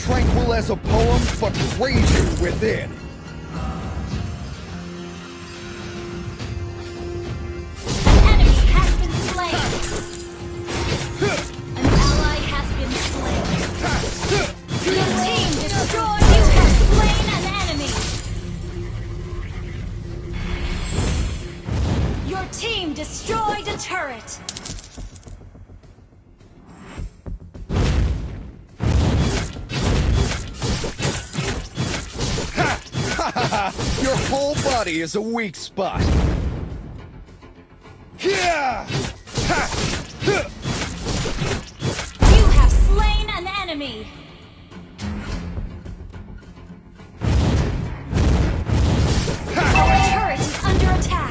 tranquil as a poem, but raging within. An enemy has been slain. An ally has been slain. Your team destroyed. You have slain an enemy. Your team destroyed a turret. Your whole body is a weak spot. Yeah! You have slain an enemy. Our turret is under attack.